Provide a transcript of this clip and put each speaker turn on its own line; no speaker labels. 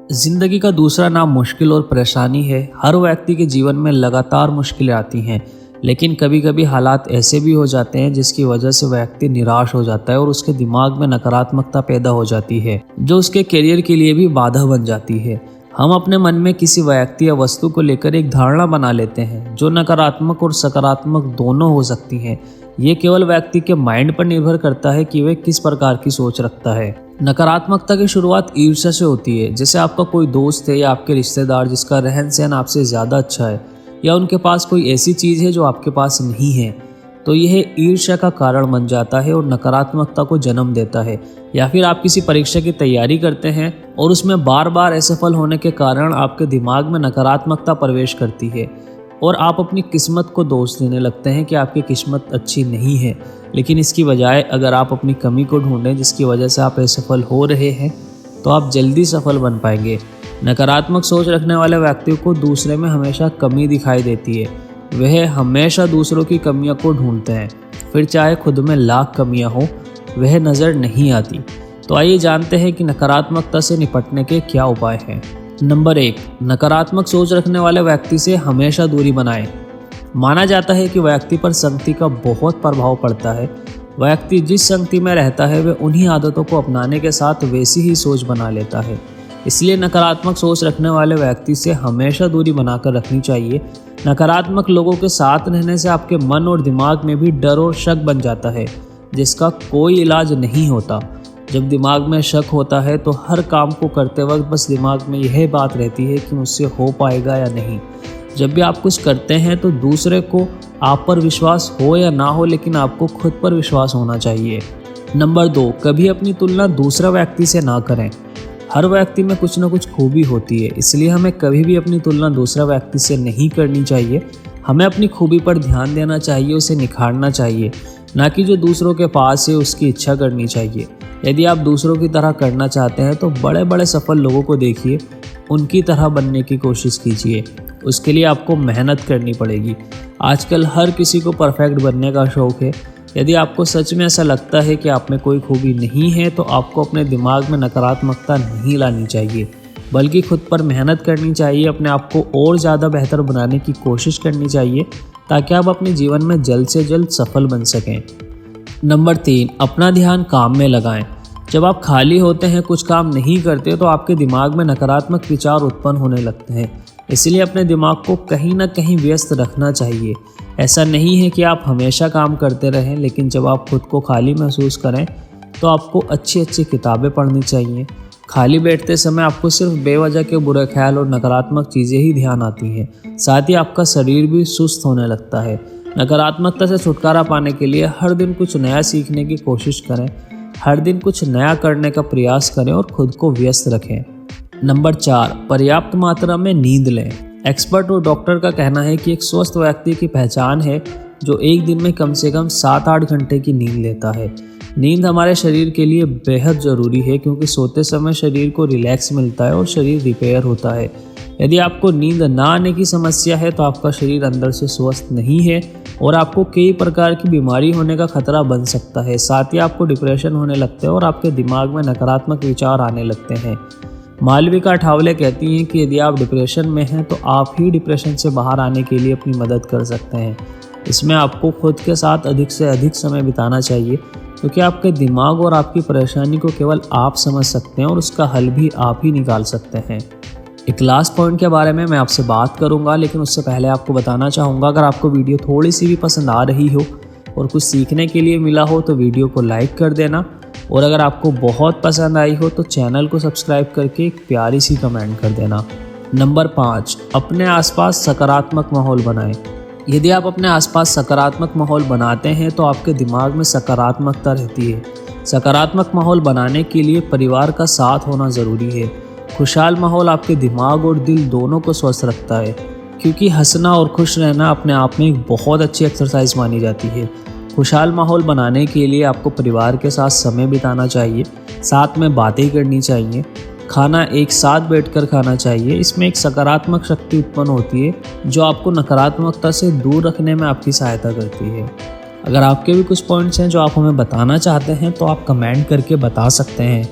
जिंदगी का दूसरा नाम मुश्किल और परेशानी है। हर व्यक्ति के जीवन में लगातार मुश्किलें आती हैं, लेकिन कभी कभी हालात ऐसे भी हो जाते हैं जिसकी वजह से व्यक्ति निराश हो जाता है और उसके दिमाग में नकारात्मकता पैदा हो जाती है, जो उसके करियर के लिए भी बाधा बन जाती है। हम अपने मन में किसी व्यक्ति या वस्तु को लेकर एक धारणा बना लेते हैं जो नकारात्मक और सकारात्मक दोनों हो सकती है। ये केवल व्यक्ति के माइंड पर निर्भर करता है कि वह किस प्रकार की सोच रखता है। नकारात्मकता की शुरुआत ईर्ष्या से होती है। जैसे आपका कोई दोस्त है या आपके रिश्तेदार जिसका रहन सहन आपसे ज़्यादा अच्छा है, या उनके पास कोई ऐसी चीज़ है जो आपके पास नहीं है, तो यह ईर्ष्या का कारण बन जाता है और नकारात्मकता को जन्म देता है। या फिर आप किसी परीक्षा की तैयारी करते हैं और उसमें बार बार असफल होने के कारण आपके दिमाग में नकारात्मकता प्रवेश करती है और आप अपनी किस्मत को दोष देने लगते हैं कि आपकी किस्मत अच्छी नहीं है। लेकिन इसकी बजाय अगर आप अपनी कमी को ढूंढें जिसकी वजह से आप असफल हो रहे हैं, तो आप जल्दी सफल बन पाएंगे। नकारात्मक सोच रखने वाले व्यक्ति को दूसरे में हमेशा कमी दिखाई देती है। वह हमेशा दूसरों की कमियों को ढूंढते हैं, फिर चाहे खुद में लाख कमियां हो वह नज़र नहीं आती। तो आइए जानते हैं कि नकारात्मकता से निपटने के क्या उपाय हैं। नंबर 1, नकारात्मक सोच रखने वाले व्यक्ति से हमेशा दूरी बनाएं। माना जाता है कि व्यक्ति पर संगति का बहुत प्रभाव पड़ता है। व्यक्ति जिस संगति में रहता है वह उन्हीं आदतों को अपनाने के साथ वैसी ही सोच बना लेता है। इसलिए नकारात्मक सोच रखने वाले व्यक्ति से हमेशा दूरी बनाकर रखनी चाहिए। नकारात्मक लोगों के साथ रहने से आपके मन और दिमाग में भी डर और शक बन जाता है, जिसका कोई इलाज नहीं होता। जब दिमाग में शक होता है तो हर काम को करते वक्त बस दिमाग में यह बात रहती है कि मुझसे हो पाएगा या नहीं। जब भी आप कुछ करते हैं तो दूसरे को आप पर विश्वास हो या ना हो, लेकिन आपको खुद पर विश्वास होना चाहिए। नंबर 2, कभी अपनी तुलना दूसरा व्यक्ति से ना करें। हर व्यक्ति में कुछ ना कुछ खूबी होती है, इसलिए हमें कभी भी अपनी तुलना दूसरा व्यक्ति से नहीं करनी चाहिए। हमें अपनी खूबी पर ध्यान देना चाहिए, उसे निखारना चाहिए, ना कि जो दूसरों के पास है उसकी इच्छा करनी चाहिए। यदि आप दूसरों की तरह करना चाहते हैं तो बड़े बड़े सफल लोगों को देखिए, उनकी तरह बनने की कोशिश कीजिए। उसके लिए आपको मेहनत करनी पड़ेगी। आजकल हर किसी को परफेक्ट बनने का शौक़ है। यदि आपको सच में ऐसा लगता है कि आप में कोई खूबी नहीं है, तो आपको अपने दिमाग में नकारात्मकता नहीं लानी चाहिए, बल्कि खुद पर मेहनत करनी चाहिए। अपने आप को और ज़्यादा बेहतर बनाने की कोशिश करनी चाहिए ताकि आप अपने जीवन में जल्द से जल्द सफल बन सकें। नंबर 3, अपना ध्यान काम में लगाएं। जब आप खाली होते हैं, कुछ काम नहीं करते, तो आपके दिमाग में नकारात्मक विचार उत्पन्न होने लगते हैं। इसलिए अपने दिमाग को कहीं ना कहीं व्यस्त रखना चाहिए। ऐसा नहीं है कि आप हमेशा काम करते रहें, लेकिन जब आप खुद को खाली महसूस करें तो आपको अच्छी अच्छी किताबें पढ़नी चाहिए। खाली बैठते समय आपको सिर्फ बेवजह के बुरे ख्याल और नकारात्मक चीज़ें ही ध्यान आती हैं। साथ ही आपका शरीर भी सुस्त होने लगता है। नकारात्मकता से छुटकारा पाने के लिए हर दिन कुछ नया सीखने की कोशिश करें, हर दिन कुछ नया करने का प्रयास करें और खुद को व्यस्त रखें। नंबर 4, पर्याप्त मात्रा में नींद लें। एक्सपर्ट और डॉक्टर का कहना है कि एक स्वस्थ व्यक्ति की पहचान है जो एक दिन में कम से कम 7-8 घंटे की नींद लेता है। नींद हमारे शरीर के लिए बेहद ज़रूरी है, क्योंकि सोते समय शरीर को रिलैक्स मिलता है और शरीर रिपेयर होता है। यदि आपको नींद ना आने की समस्या है तो आपका शरीर अंदर से स्वस्थ नहीं है और आपको कई प्रकार की बीमारी होने का खतरा बन सकता है। साथ ही आपको डिप्रेशन होने लगते हैं और आपके दिमाग में नकारात्मक विचार आने लगते हैं। मालविका ठावले कहती हैं कि यदि आप डिप्रेशन में हैं तो आप ही डिप्रेशन से बाहर आने के लिए अपनी मदद कर सकते हैं। इसमें आपको खुद के साथ अधिक से अधिक समय बिताना चाहिए, क्योंकि आपके दिमाग और आपकी परेशानी को केवल आप समझ सकते हैं और उसका हल भी आप ही निकाल सकते हैं। एक लास्ट पॉइंट के बारे में मैं आपसे बात करूंगा, लेकिन उससे पहले आपको बताना चाहूँगा, अगर आपको वीडियो थोड़ी सी भी पसंद आ रही हो और कुछ सीखने के लिए मिला हो तो वीडियो को लाइक कर देना, और अगर आपको बहुत पसंद आई हो तो चैनल को सब्सक्राइब करके एक प्यारी सी कमेंट कर देना। नंबर 5, अपने आसपास सकारात्मक माहौल बनाएं। यदि आप अपने आसपास सकारात्मक माहौल बनाते हैं तो आपके दिमाग में सकारात्मकता रहती है। सकारात्मक माहौल बनाने के लिए परिवार का साथ होना ज़रूरी है। खुशहाल माहौल आपके दिमाग और दिल दोनों को स्वस्थ रखता है, क्योंकि हंसना और खुश रहना अपने आप में एक बहुत अच्छी एक्सरसाइज मानी जाती है। खुशहाल माहौल बनाने के लिए आपको परिवार के साथ समय बिताना चाहिए, साथ में बातें करनी चाहिए, खाना एक साथ बैठकर खाना चाहिए। इसमें एक सकारात्मक शक्ति उत्पन्न होती है जो आपको नकारात्मकता से दूर रखने में आपकी सहायता करती है। अगर आपके भी कुछ पॉइंट्स हैं जो आप हमें बताना चाहते हैं तो आप कमेंट करके बता सकते हैं।